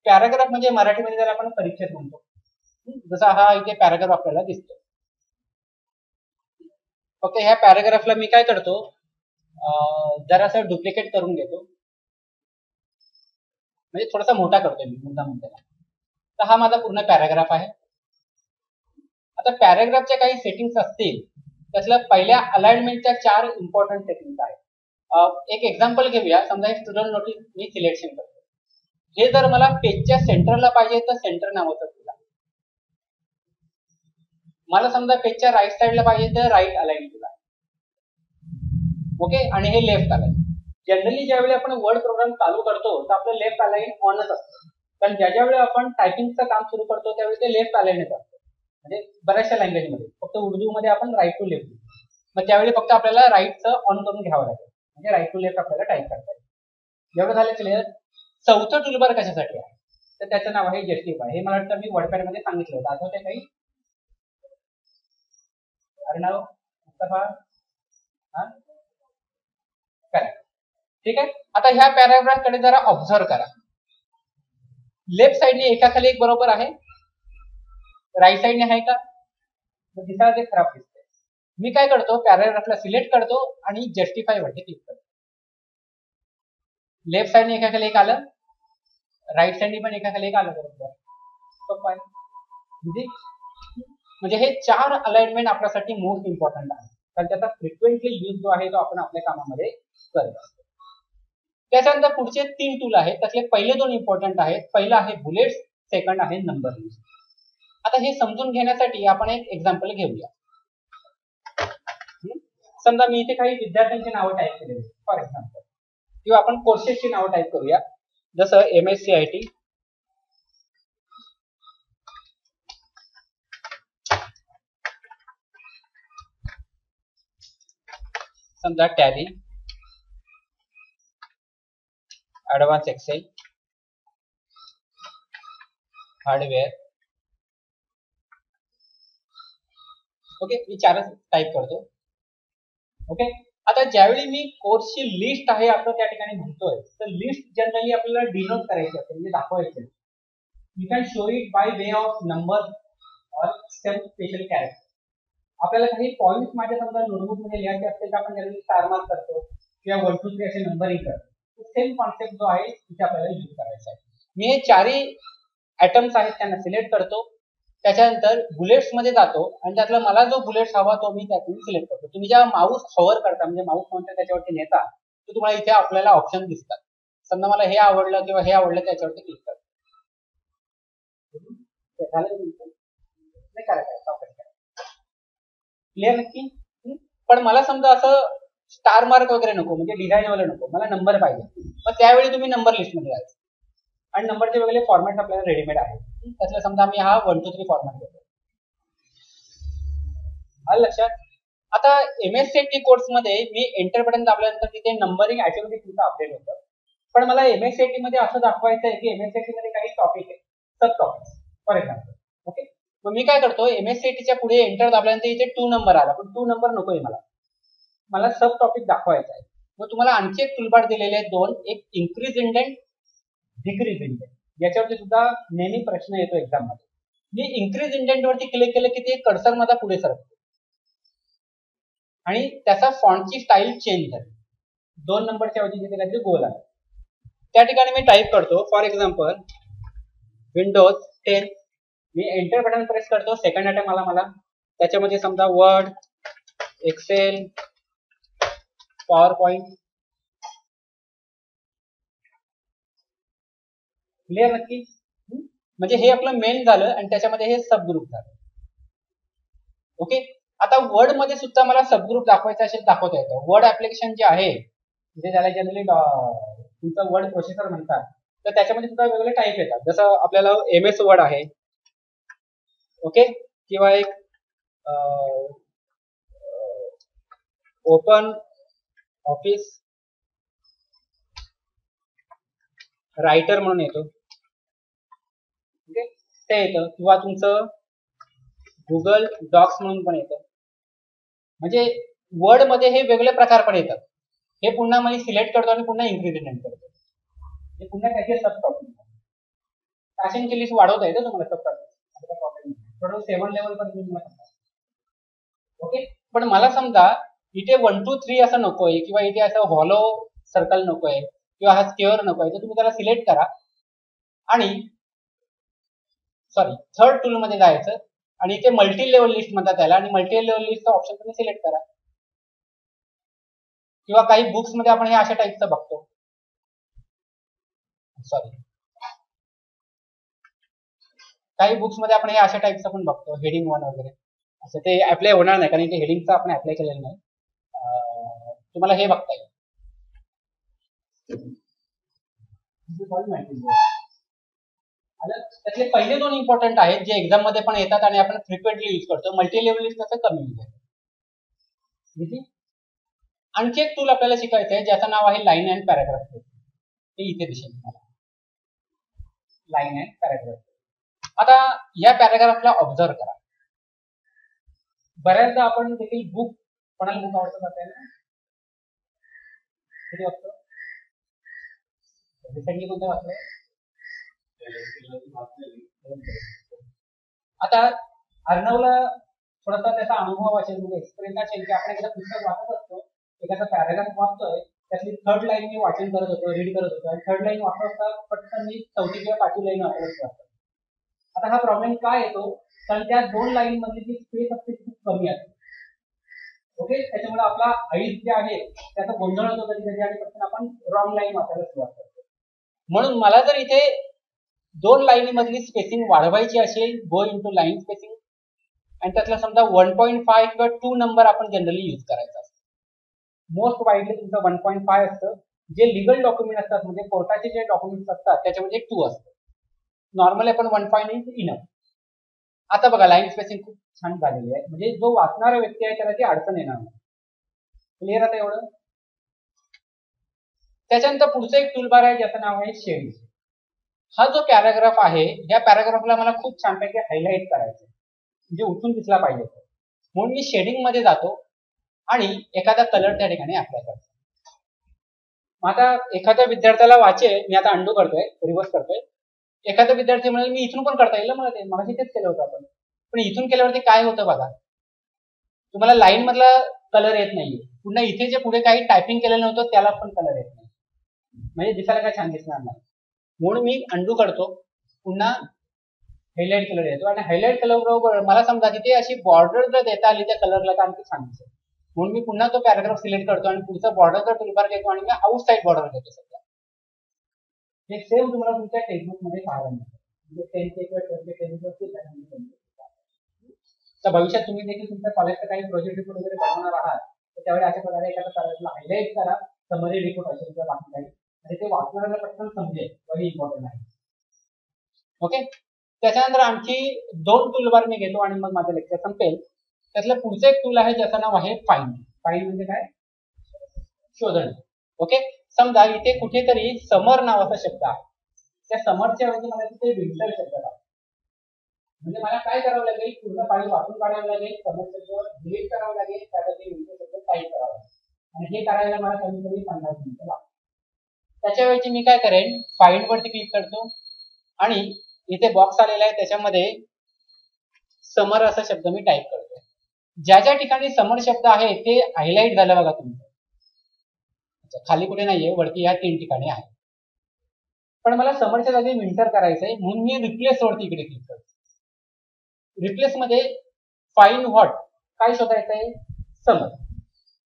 Speaker 1: पॅराग्राफ म्हणजे मराठीमध्ये त्याला आपण परिच्छेद म्हणतो. जसा हा इथे पॅराग्राफ आपल्याला दिसतो. ओके. ह्या पॅराग्राफला मी काय करतो, जरासं डुप्लिकेट करून घेतो, म्हणजे थोडासा मोठा करतोय मी मुद्दा म्हणतो. तर हा माझा पूर्ण पॅराग्राफ आहे. आता पॅराग्राफच्या काही सेटिंग्स असतील, त्यातल्या पहिल्या अलाइनमेंटच्या 4 इम्पॉर्टंट सेटिंग्स आहेत. एक एक्झाम्पल घेऊया. समजा एक स्टुडंट नोटीस मी सिलेक्शन करतो. हे जर मला पेजच्या सेंटरला पाहिजे तर सेंटर नावाचं टूल आहे. मला समजा पेजच्या राईट साईडला पाहिजे तर राईट अलाइन टूल आहे. ओके, आणि हे लेफ्ट अलाइन. जनरली ज्यावेळी आपण वर्ड प्रोग्राम चालू करतो तर आपलं लेफ्ट अलाइन ऑनच असतं, कारण ज्या वेळी आपण टायपिंगचं काम सुरू करतो त्यावेळी ते लेफ्ट अलाइनच असतं. म्हणजे बऱ्याचशा लँग्वेजमध्ये, फक्त उर्दूमध्ये आपण राईट टू लेफ्ट, मग त्यावेळी फक्त आपल्याला राईटचं ऑन करून घ्यावं लागेल, म्हणजे राईट टू लेफ्ट आपल्याला टाईप करता येईल. एवढं झालं क्लिअर. चौथं टूलबार कशासाठी आहे तर त्याचं नाव आहे जस्टिफाय. हे मला वाटतं मी वर्डपॅड मध्ये सांगितलं होतं, आठवतंय काही? अर्णव, मुस्तफा, हा करेक्ट. ठीक आहे. आता ह्या पॅराग्राफ कडे जरा ऑब्झर्व करा. लेफ्ट साइडने एकाखाली एक बरोबर आहे, राईट साइडने आहे का? दिसायला ते खराब दिसतंय. मी काय करतो, पॅराग्राफला सिलेक्ट करतो आणि जस्टिफाय वरती क्लिक करतो. लेफ्ट साइडने एकाखाली एक आलं, राईट साइडने पण एकाखाली एक आलं बरोबर. म्हणजे हे 4 अलाइनमेंट आपल्यासाठी मोस्ट इम्पॉर्टंट आहे, कारण त्याचा फ्रिक्वेंटली यूज जो आहे तो आपण आपल्या कामामध्ये करत असतो. त्याच्यानंतर पुढचे 3 टूल आहेत, त्यातले पहिले 2 इम्पॉर्टंट आहेत. पहिलं आहे बुलेट्स, सेकंड आहे नंबर लिस्ट. आता हे समजून घेण्यासाठी आपण एक एक्झाम्पल घेऊया. समजा मी इथे काही विद्यार्थ्यांची नावं टाईप केलेली, फॉर एक्झाम्पल, किंवा आपण कोर्सेसची नावं टाईप करूया, जसं MSCIT, समजा Tally, advance Excel, hardware. Okay, मी 4च टाईप करतो. ओके, आता ज्यावेळी मी कोर्सची लिस्ट आहे आपण त्या ठिकाणी म्हणतोय, तर लिस्ट जनरली आपल्याला डिनोट करायची असते, म्हणजे दाखवायची. You can show it by way of number और सम स्पेशल कॅरेक्टर. आपल्याला काही पॉइंट्स माझ्या समजा नोटबुक मध्ये लिहायचे असतील तर आपण जनरली स्टार मार्क करतो किंवा 1 2 3 असे नंबरिंग करतो. सेम कॉन्सेप्ट जो आहे तिथे आपल्याला यूज करायचा आहे. मी हे 4ही आयटम्स आहेत त्यांना सिलेक्ट करतो, त्याच्यानंतर बुलेट्स मध्ये जातो आणि त्यातला मला जो बुलेट्स हवा तो मी त्यातून सिलेक्ट करतो. तुम्ही जेव्हा माऊस हवर करता, म्हणजे माऊस पॉइंटर त्याच्यावरती नेता, तर तुम्हाला इथे आपल्याला ऑप्शन दिसतात. समजा मला हे आवडलं किंवा हे आवडलं, त्याच्यावरती क्लिक करतो. क्लिअर नक्की? पण मला समजा असं स्टार मार्क वगैरे नको, म्हणजे डिझाईन वाला नको, मला नंबर पाहिजे. मग त्यावेळी तुम्ही नंबर लिस्ट मध्ये जायचं आणि नंबरचे वेगळे फॉर्मॅट आपल्याला रेडीमेड आहे. त्यातलं समजा मी हा 1 2 3 फॉर्मॅट घेतो. आलं लक्षात? आता MSCIT कोर्स मध्ये मी एंटर बटन दाबल्यानंतर तिथे नंबरिंग ऑटोमॅटिक तुमचं अपडेट होतं. पण मला MSCIT मध्ये असं दाखवायचं आहे की MSCIT मध्ये काही टॉपिक आहे, सब टॉपिक फॉर एक्झाम्पल. ओके, मग मी काय करतो, MSCITच्या पुढे एंटर दाबल्यानंतर इथे 2 नंबर आला, पण 2 नंबर नकोय मला सब टॉपिक दाखवायचा आहे. मग तुम्हाला आणखी एक टूलबार दिलेले आहेत 2, एक इन्क्रीज इंडेंट, डिक्रीज इंडेंट. याच्यावरती सुद्धा नेहमी प्रश्न येतो एक्झाम मध्ये. मी इन्क्रीज इंडेंट वरती क्लिक केलं की ते कर्सर माझा पुढे सरकतो आणि त्याचा फॉन्टची स्टाईल चेंज झाली. 2 नंबरच्या ऐवजी तिथे काहीतरी गोल आहे. त्या ठिकाणी मी टाईप करतो, फॉर एक्झाम्पल विंडोज 10. मी एंटर बटन प्रेस करतो. सेकंड अटेम्प्ट आला मला. त्याच्यामध्ये समजा Word, Excel, PowerPoint. Clear नक्की? म्हणजे हे आपलं मेन झालं आणि त्याच्यामध्ये हे सब ग्रुप झालं. ओके, आता वर्ड मध्ये सुद्धा मला सब ग्रुप दाखवायचा असेल दाखवता येतं. वर्ड ऍप्लिकेशन जे आहे, म्हणजे त्याला जनरली तुमचा वर्ड प्रोसेसर म्हणतात, तर त्याच्यामध्ये सुद्धा वेगवेगळे टाईप येतात. जसं आपल्याला MS वर्ड आहे, ओके, किंवा एक ओपन ऑफिस रायटर म्हणून येतो. ओके, ते येतं, किंवा तुमचं गुगल डॉक्स म्हणून पण येतं. म्हणजे वर्ड मध्ये हे वेगवेगळे प्रकार पण येतात. हे पुन्हा मी सिलेक्ट करतो आणि पुन्हा इन्क्रीज करतो. हे पुन्हा त्याचे सब टॉपिक. फॅशनची लिस्ट वाढवता येतं तुम्हाला सब टॉपिक, प्रॉब्लेम नाही. थोडं 7 लेवल पण तुम्ही मला सांगा. ओके, पण मला समजा इथे 1 2 3 असं नकोय, किंवा इथे असं हॉलो सर्कल नकोय, किंवा हा स्क्वेअर नकोय, तर तुम्ही त्याला सिलेक्ट करा आणि थर्ड टूल मध्ये जायचं आणि इथे मल्टी लेवल लिस्ट म्हणतात त्याला, आणि मल्टी लेवल लिस्टचा ऑप्शन तुम्ही सिलेक्ट करा. किंवा काही बुक्स मध्ये आपण हे अशा टाईपचं बघतो, सॉरी काही बुक्स मध्ये आपण हे अशा टाईपचं पण बघतो, हेडिंग 1 वगैरे असं. ते अप्लाय होणार नाही कारण ते हेडिंगचं आपण अप्लाय केलेलं नाही. तुम्हाला हे बघता येईल. त्यातले पहिले 2 इम्पॉर्टंट आहेत जे एक्झाम मध्ये पण येतात आणि आपण फ्रिक्वेंटली यूज करतो. मल्टी लेवल लिस्ट कसं कमी यूज आहे. आणखी एक टूल आपल्याला शिकायचं आहे ज्याचं नाव आहे लाईन अँड पॅराग्राफ. ते इथे दिसेल तुम्हाला, लाईन अँड पॅराग्राफ. आता या पॅराग्राफला ऑब्झर्व करा. बऱ्याचदा आपण देखील बुक, कोणाला बुक आवडतं ना, किती वाजतं रिसेंटली कोणतं वाचलंय? आता अर्णवला थोडासा त्याचा अनुभव असेल, म्हणजे एक्सपिरियन्स असेल की आपण एखादं पुस्तक वाचत असतो, एखादा पॅराग्राफ वाचतोय, त्यातली 3rd लाईन मी वाचन करत होतो, रीड करत होतो, आणि 3rd लाईन वाचत असता पटकन मी 4थी किंवा 5वी लाईन वाचत असतो. आता हा प्रॉब्लेम काय येतो, कारण त्या 2 लाईन मधली जी स्पेस असते खूप कमी असते. ओके, त्याच्यामुळे आपला आईज जे आहे त्याचा गोंधळ होतो कधी कधी, आणि पटकन आपण रॉंग लाईन वाचायला सुरुवात करतो. म्हणून मला जर इथे 2 लाईनी मधली स्पेसिंग वाढवायची असेल, गो इनटू लाईन स्पेसिंग, आणि त्यातला समजा 1.5 किंवा 2 नंबर आपण जनरली यूज करायचा असतो. मोस्ट वाईडली तुमचं 1.5 असतं. जे लिगल डॉक्युमेंट असतात, म्हणजे कोर्टाचे जे डॉक्युमेंट्स असतात त्याच्यामध्ये 2 असतं. नॉर्मली आपण 1.5 इज इनफ. आता बघा लाईन स्पेसिंग खूप छान झालेली आहे, म्हणजे जो वाचणारा व्यक्ती आहे त्याला ती अडचण येणार नाही. क्लिअर आता एवढं? त्याच्यानंतर पुढचं एक टूलबार आहे ज्याचं नाव आहे शेडिंग. हा जो पॅराग्राफ आहे, या पॅराग्राफला मला खूप छानपैकी हायलाइट करायचं, म्हणजे उठून दिसला पाहिजे, म्हणून मी शेडिंग मध्ये जातो आणि एखादा कलर त्या ठिकाणी अप्लाय करतो. आता एखाद्या विद्यार्थ्याला वाचेल, मी आता अंडू करतोय, रिव्हर्स करतोय. एखादा विद्यार्थी म्हणेल मी इथून पण करता येईल मला, ते मला तेच केलं होतं आपण, पण इथून केल्यावरती काय होतं बघा, तुम्हाला लाईन मधला कलर येत नाहीये, पुन्हा इथे जे पुढे काही टायपिंग केलेलं नव्हतं त्याला पण कलर येत नाही, म्हणजे दिसायला काय छान दिसणार नाही. म्हणून मी अंडू करतो, पुन्हा हायलाइट कलर येतो, आणि हायलाइट कलर बरोबर मला समजा तिथे अशी बॉर्डर जर देता आली त्या कलरला तर आणखी छान दिसेल. म्हणून मी पुन्हा तो पॅराग्राफ सिलेक्ट करतो आणि पुढचा बॉर्डरचा टूलबार घेतो आणि मी आउटसाइड बॉर्डर घेतो सध्या. हे सेम तुम्हाला तुमच्या टेक्स्टबुक मध्ये पाहायला मिळतं, म्हणजे 10th किंवा 12th तर भविष्यात तुम्ही देखील तुमच्या कॉलेजचा काही प्रोजेक्ट रिपोर्ट वगैरे बनवणार आहात, तर त्यावेळी अशा प्रकारे एखाद्या पॅराग्राफला हायलाइट करा, समरी रिपोर्ट असेल किंवा बाकी काही, आणि ते वाचणाऱ्याला पटकन समजेल, व्हेरी इम्पॉर्टंट आहे. ओके, त्याच्यानंतर आणखी 2 टूलबार मी घेतो आणि मग माझं लेक्चर संपेल. त्यातलं पुढचं एक टूल आहे ज्याचं नाव आहे फाइंड. फाइंड म्हणजे काय? शोधणे. ओके, समजा इथे कुठेतरी समर नावाचा शब्द आहे, त्या समरच्या ऐवजी मला तिथे विंटर शब्द आहे, म्हणजे मला काय करावं लागेल, पूर्ण पाणी वाचून काढावं लागेल, समर शब्द डिलीट करावं लागेल, त्यासाठी विंटर शब्द टाईप करावा लागेल, आणि हे करायला मला कमी कमी 50 मिनिटं लागतात. त्याच्याऐवजी मी काय करेन, फाइंड वरती क्लिक करतो आणि इथे बॉक्स आलेला आहे त्याच्यामध्ये समर असा शब्द मी टाईप करतो. ज्या ज्या ठिकाणी समर शब्द आहे ते हायलाइट झालं बघा तुमचं, खाली कुठे नाहीये, वरती या 3 ठिकाणी आहे. पण मला समरच्या जागी विंटर करायचंय, म्हणून मी रिप्लेस वरती इकडे क्लिक करतो. रिप्लेस मध्ये फाइंड व्हॉट काय शोधायचंय, समर.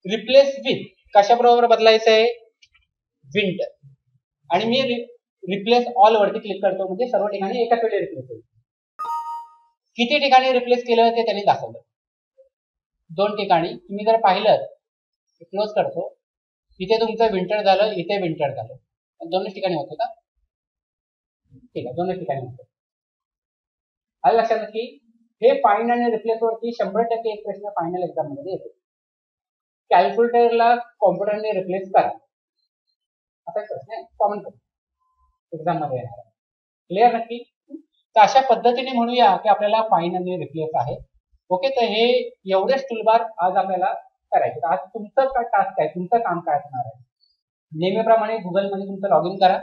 Speaker 1: रिप्लेस विथ कशाबरोबर बदलायचंय, विंटर. आणि मी रिप्लेस ऑल वरती क्लिक करतो, म्हणजे सर्व ठिकाणी एकाच वेळी रिप्लेस होईल. किती ठिकाणी रिप्लेस केलं ते त्यांनी दाखवलं, 2 ठिकाणी. तुम्ही जर पाहिलं, क्लोज करतो, इथे तुमचं विंटर झालं, इथे विंटर झालं, 2 ठिकाणी होतं का? ठीक आहे, 2 ठिकाणी होतं. आलं लक्षात की हे फाइंड आणि रिप्लेस वरती 100% एक प्रश्न फायनल एक्झाम मध्ये येतो. कॅल्क्युलेटरला कॉम्प्युटरने रिप्लेस करा, असा प्रश्न आहे, कॉमन एक्झाम मध्ये येणार. क्लिअर नक्की? तर अशा पद्धतीने म्हणूया की आपल्याला फाइंड आणि रिप्लेस आहे. ओके, तर हे एवढेच टूलबार आज आपल्याला करायचे. आज तुमचं काय टास्क आहे, तुमचं काम काय असणार आहे, नेहमीप्रमाणे गुगल मध्ये तुमचं लॉग इन करा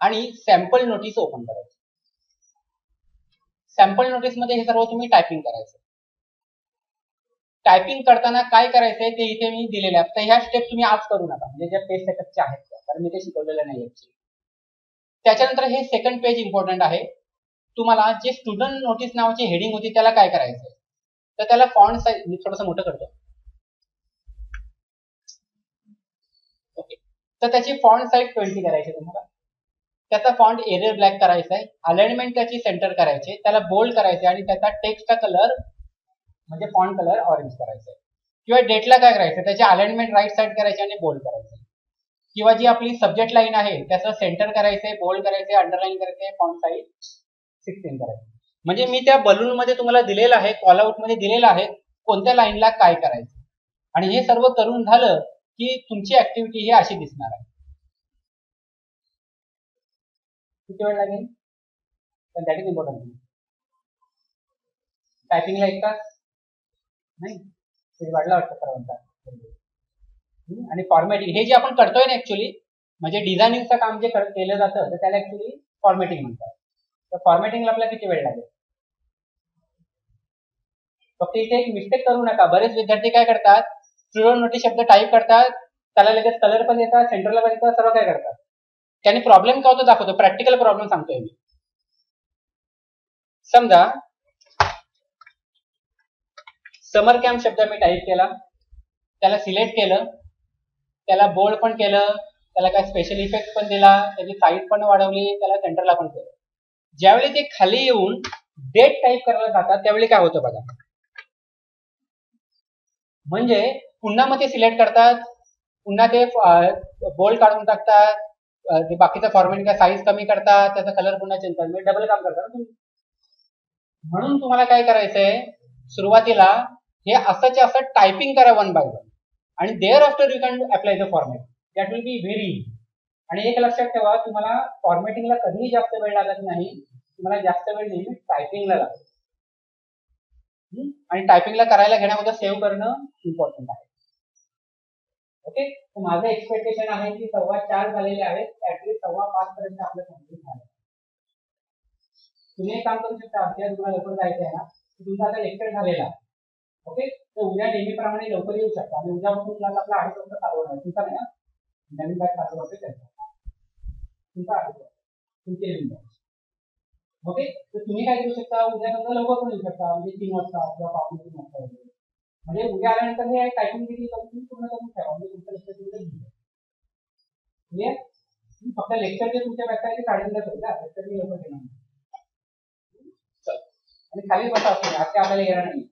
Speaker 1: आणि सॅम्पल नोटीस ओपन करायची. सॅम्पल नोटीस मध्ये हे सर्व तुम्ही टायपिंग करायचं. टायपिंग करताना काय करायचंय ते इथे मी दिलेले आहे. तर ह्या स्टेप तुम्ही आज करू नका, म्हणजे ज्या पेज सेटअपच्या आहेत कारण मी ते शिकवलेलं नाही. त्याच्यानंतर हे सेकंड पेज इम्पॉर्टंट आहे. तुम्हाला जे स्टुडंट नोटीस नावाची हेडिंग होती त्याला काय करायचं, तर त्याला फॉन्ट साईज मी थोडंसं मोठं करतो. ओके, तर त्याची फॉन्ट साईज 20 करायची तुम्हाला. त्याचा फॉन्ट एरियल ब्लॅक करायचा आहे, अलाइनमेंट त्याची सेंटर करायची, त्याला बोल्ड करायचे आणि त्याचा टेक्स्टचा कलर म्हणजे फॉन्ट कलर ऑरेंज करायचा आहे. किंवा डेटला काय करायचं, त्याची अलाइनमेंट राईट साईड करायची आणि बोल्ड करायचं. किंवा जी आपली सब्जेक्ट लाईन आहे त्याचं सेंटर करायचंय, बोल्ड करायचंय, अंडरलाईन करायचंय, फॉन्ट साईज 16 करायचं. म्हणजे मी त्या बलून मध्ये तुम्हाला दिलेलं आहे, कॉल आउट मध्ये दिलेलं आहे कोणत्या लाईनला काय करायचं. आणि हे सर्व करून झालं की तुमची ऍक्टिव्हिटी ही अशी दिसणार आहे. किती वेळ लागेल, पण दॅट इज इम्पॉर्टंट. टायपिंगला 1 तास नाही, ते वाढला वाटतं सर्वांचा. आणि फॉर्मॅटिंग हे जे आपण करतोय ना ऍक्च्युली, म्हणजे डिझायनिंगचं काम जे केलं जातं तर त्याला ऍक्च्युली फॉर्मॅटिंग म्हणतात. तर फॉर्मॅटिंगला आपल्याला किती वेळ लागेल. फक्त इथे एक मिस्टेक करू नका. बरेच विद्यार्थी काय करतात, स्टुडंट नोटीस शब्द टाईप करतात, त्याला लगेच कलर पण येतात, सेंटरला पण येतात, सर्व काय करतात. त्याने प्रॉब्लेम का होतो दाखवतो, प्रॅक्टिकल प्रॉब्लेम सांगतोय मी. समजा समर कॅम्प शब्द मी टाईप केला, त्याला सिलेक्ट केलं, त्याला बोल्ड पण केलं, त्याला काय स्पेशल इफेक्ट पण दिला, त्याची साईज पण वाढवली, त्याला सेंटरला पण केलं. ज्यावेळी ते खाली येऊन डेट टाईप करायला जातात त्यावेळी काय होतं बघा. म्हणजे पुन्हा मग ते सिलेक्ट करतात, पुन्हा ते बोल्ड काढून टाकतात, ते बाकीचा फॉर्मॅटिंग साईज कमी करतात, त्याचा कलर पुन्हा चेंज करतात, म्हणजे डबल काम करतात. म्हणून तुम्हाला काय करायचंय, सुरुवातीला हे असंच असं टायपिंग करा 1 by 1 आणि there after you can apply the format. That will be very easy. आणि एक लक्षात ठेवा, तुम्हाला फॉर्मॅटिंगला कधीही जास्त वेळ लागत नाही, तुम्हाला जास्त वेळ नेहमी टायपिंगला लागतो. आणि टायपिंगला करायला घेण्यामध्ये सेव्ह करणं इम्पॉर्टंट आहे. ओके, तर माझं एक्सपेक्टेशन आहे की 4:15 झालेले आहेत, ऍटलीस्ट 4:15 पर्यंत आपलं कंप्लीट झालं. तुम्ही एक काम करू शकता, आपल्याला तुम्हाला लवकर जायचं आहे ना, तुमचा आता लेक्चर झालेला. ओके, तर उद्या नेहमीप्रमाणे लवकर येऊ शकता आणि उद्यापासून क्लास आपला 8 वाजता चालू होणार. तुमचा नाही ना, नवीन बॅच चालू होते त्यांचा तुमचा आहे तुमचे नवीन बॅच. ओके, तर तुम्ही काय करू शकता, उद्या समजा लवकर पण येऊ शकता, म्हणजे 3 वाजता किंवा 3:15 वाजता वगैरे. म्हणजे उद्या आल्यानंतर हे टायपिंग देखील तुम्ही पूर्ण करून ठेवा, म्हणजे तुमचं लेक्चर तुमचं क्लिअर. फक्त लेक्चरचे तुमच्या बॅच आहे ते 3:30 होईल का, लेक्चर मी लवकर घेणार. आणि खाली बसा, आज ते आपल्याला येणार नाही.